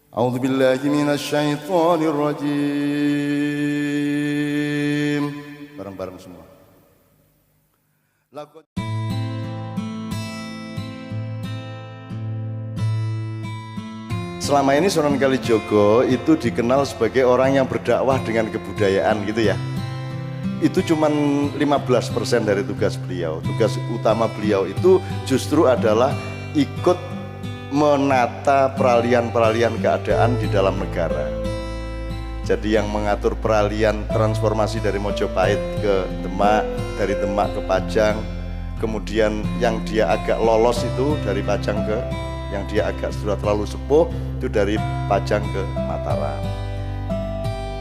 A'udzubillahi minasyaitonirrajim. Bareng-bareng semua. Selama ini Sunan Kalijogo itu dikenal sebagai orang yang berdakwah dengan kebudayaan gitu ya. Itu cuman 15% dari tugas beliau. Tugas utama beliau itu justru adalah ikut menata peralihan-peralihan keadaan di dalam negara. Jadi yang mengatur peralihan transformasi dari Mojopahit ke Demak, dari Demak ke Pajang, kemudian yang dia agak lolos itu dari Pajang ke, yang dia agak sudah terlalu sepuh itu dari Pajang ke Mataram.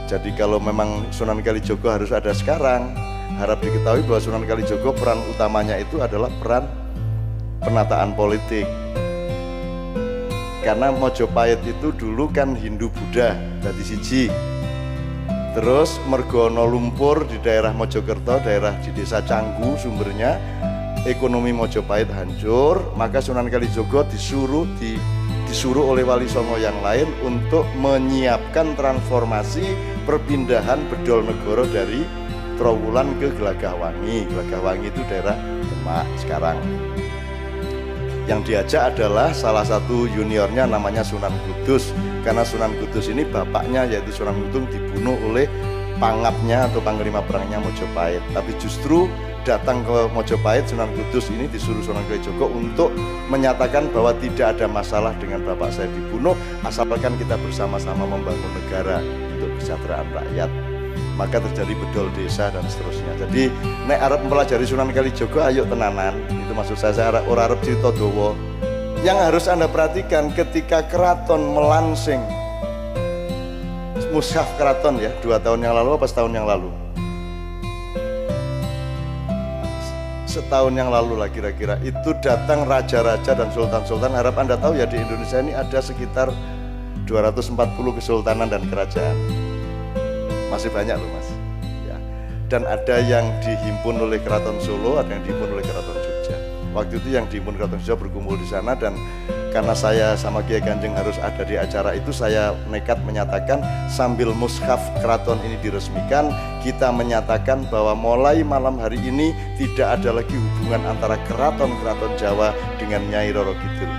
Jadi kalau memang Sunan Kalijogo harus ada sekarang, harap diketahui bahwa Sunan Kalijogo peran utamanya itu adalah peran penataan politik. Karena Mojopahit itu dulu kan Hindu Buddha dari siji. Terus mergono lumpur di daerah Mojokerto, daerah di desa Canggu sumbernya, ekonomi Mojopahit hancur, maka Sunan Kalijogo disuruh oleh Wali Songo yang lain untuk menyiapkan transformasi perpindahan Bedol Negoro dari Trowulan ke Gelagahwangi. Gelagahwangi itu daerah Demak sekarang. Yang diajak adalah salah satu juniornya namanya Sunan Kudus, karena Sunan Kudus ini bapaknya yaitu Sunan Kudus dibunuh oleh pangapnya atau panglima perangnya Mojopahit. Tapi justru datang ke Mojopahit, Sunan Kudus ini disuruh Sunan Kalijogo untuk menyatakan bahwa tidak ada masalah dengan bapak saya dibunuh, asalkan kita bersama-sama membangun negara untuk kesejahteraan rakyat. Maka terjadi bedol desa dan seterusnya. Jadi nek arep mempelajari Sunan Kalijogo ayo tenanan. Itu maksud saya ora arep cerita dawa. Yang harus Anda perhatikan ketika keraton melansing mushaf keraton ya 2 tahun yang lalu apa setahun yang lalu? Setahun yang lalu lah kira-kira, itu datang raja-raja dan sultan-sultan. Harap Anda tahu ya, di Indonesia ini ada sekitar 240 kesultanan dan kerajaan. Masih banyak loh mas ya. Dan ada yang dihimpun oleh Keraton Solo, ada yang dihimpun oleh Keraton Jogja. Waktu itu yang dihimpun Keraton Jogja berkumpul di sana, dan karena saya sama Kiai Kanjeng harus ada di acara itu, saya nekat menyatakan sambil mushaf keraton ini diresmikan, kita menyatakan bahwa mulai malam hari ini tidak ada lagi hubungan antara keraton-keraton Jawa dengan Nyai Roro Kidul.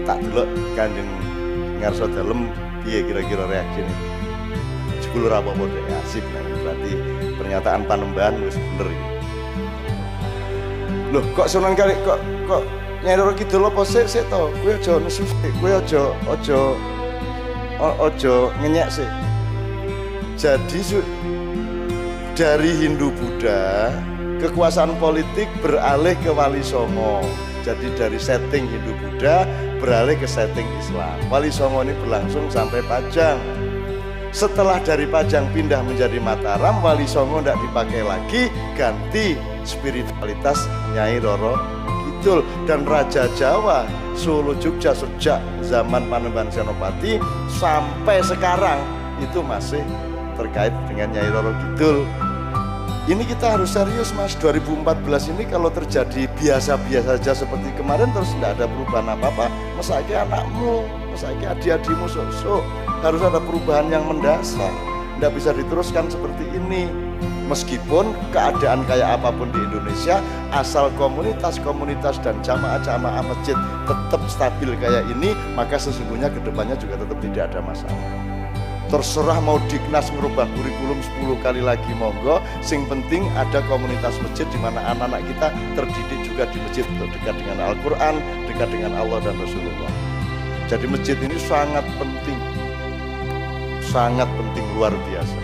Tak delok Kanjeng ngarsa dalem piye kira-kira reaksi ini. Jebul ora apa-apa deh, asik nah. Berarti pernyataan Panembahan wis bener iki. Loh, kok Sunan Kali kok Nyai Roro Kidul apa sik to? Kowe aja nesu sik, kowe aja ngenyek sik. Jadi dari Hindu Buddha kekuasaan politik beralih ke Wali Songo. Jadi dari setting Hindu Buddha beralih ke setting Islam. Wali Songo ini berlangsung sampai Pajang. Setelah dari Pajang pindah menjadi Mataram, Wali Songo tidak dipakai lagi, ganti spiritualitas Nyai Roro Kidul. Dan Raja Jawa Solo Jogja sejak zaman Panembahan Senopati sampai sekarang itu masih terkait dengan Nyai Roro Kidul. Ini kita harus serius mas. 2014 ini kalau terjadi biasa-biasa saja seperti kemarin terus tidak ada perubahan apa-apa, mesake anakmu, mesake adik-adikmu sok-sok, harus ada perubahan yang mendasar. Tidak bisa diteruskan seperti ini. Meskipun keadaan kayak apapun di Indonesia, asal komunitas-komunitas dan jamaah-jamaah masjid tetap stabil kayak ini, maka sesungguhnya kedepannya juga tetap tidak ada masalah. Terserah mau Diknas merubah kurikulum 10 kali lagi monggo, sing penting ada komunitas masjid di mana anak-anak kita terdidik juga di masjid untuk dekat dengan Al-Quran, dekat dengan Allah dan Rasulullah. Jadi masjid ini sangat penting luar biasa.